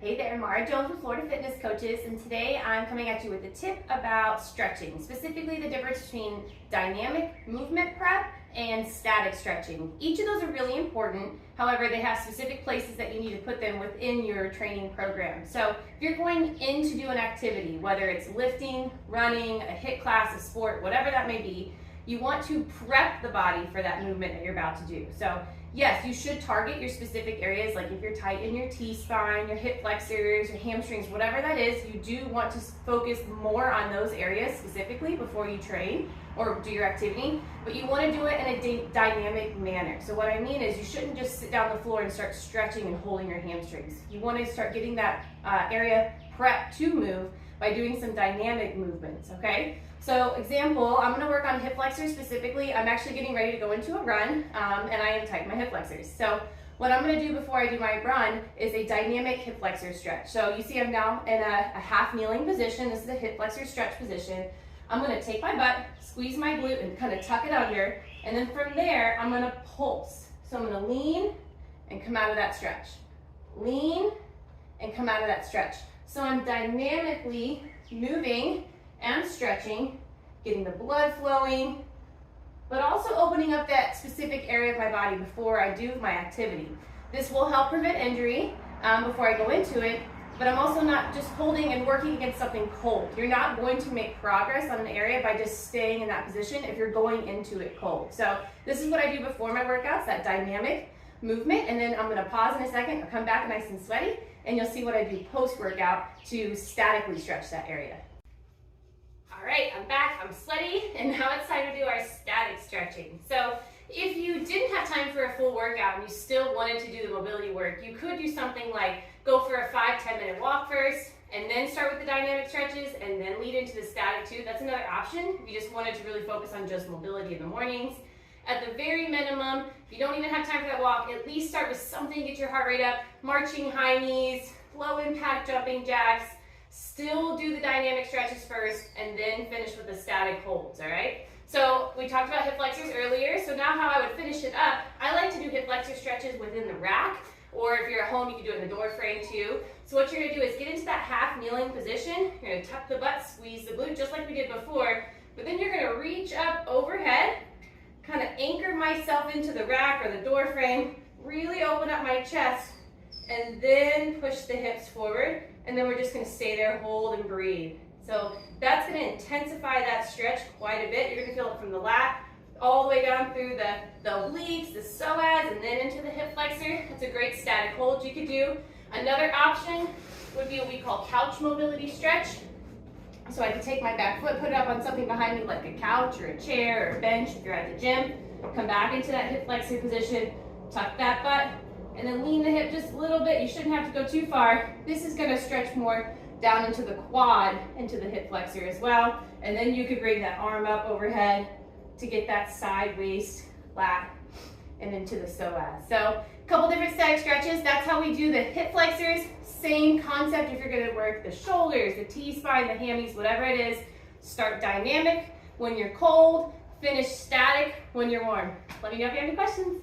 Hey there, Mara Jones with Florida Fitness Coaches, and today I'm coming at you with a tip about stretching, specifically the difference between dynamic movement prep and static stretching. Each of those are really important, however, they have specific places that you need to put them within your training program. So if you're going in to do an activity, whether it's lifting, running, a HIIT class, a sport, whatever that may be, you want to prep the body for that movement that you're about to do. So yes, you should target your specific areas, like if you're tight in your T-spine, your hip flexors, your hamstrings, whatever that is, you do want to focus more on those areas specifically before you train or do your activity, but you want to do it in a dynamic manner. So what I mean is you shouldn't just sit down on the floor and start stretching and holding your hamstrings. You want to start getting that area prepped to move by doing some dynamic movements, okay? So example, I'm gonna work on hip flexors specifically. I'm actually getting ready to go into a run, and I am tight in my hip flexors. So what I'm gonna do before I do my run is a dynamic hip flexor stretch. So you see I'm now in a half kneeling position. This is a hip flexor stretch position. I'm gonna take my butt, squeeze my glute, and kind of tuck it under, and then from there, I'm gonna pulse. So I'm gonna lean and come out of that stretch. Lean and come out of that stretch. So I'm dynamically moving and stretching, getting the blood flowing, but also opening up that specific area of my body before I do my activity. This will help prevent injury before I go into it, but I'm also not just holding and working against something cold. You're not going to make progress on an area by just staying in that position if you're going into it cold. So this is what I do before my workouts, that dynamic movement, and then I'm gonna pause in a second, I'll come back nice and sweaty, and you'll see what I do post-workout to statically stretch that area. All right, I'm back, I'm sweaty, and now it's time to do our static stretching. So if you didn't have time for a full workout and you still wanted to do the mobility work, you could do something like go for a 5-10 minute walk first, and then start with the dynamic stretches, and then lead into the static too. That's another option if you just wanted to really focus on just mobility in the mornings. At the very minimum, if you don't even have time for that walk, at least start with something, get your heart rate up, marching high knees, low impact jumping jacks. Still do the dynamic stretches first and then finish with the static holds, all right? So we talked about hip flexors earlier, so now how I would finish it up, I like to do hip flexor stretches within the rack, or if you're at home, you can do it in the door frame too. So what you're gonna do is get into that half kneeling position, you're gonna tuck the butt, squeeze the glute just like we did before, but then you're gonna reach up overhead, kind of anchor myself into the rack or the door frame, really open up my chest, and then push the hips forward, and then we're just gonna stay there, hold and breathe. So that's gonna intensify that stretch quite a bit. You're gonna feel it from the lat all the way down through the obliques, the psoas, and then into the hip flexor. It's a great static hold you could do. Another option would be what we call couch mobility stretch. So I could take my back foot, put it up on something behind me like a couch or a chair or a bench if you're at the gym. Come back into that hip flexor position, tuck that butt, and then lean the hip just a little bit. You shouldn't have to go too far. This is gonna stretch more down into the quad, into the hip flexor as well. And then you could bring that arm up overhead to get that side waist lat and into the psoas. So a couple different static stretches. That's how we do the hip flexors. Same concept if you're gonna work the shoulders, the T-spine, the hammies, whatever it is. Start dynamic when you're cold, finish static when you're warm. Let me know if you have any questions.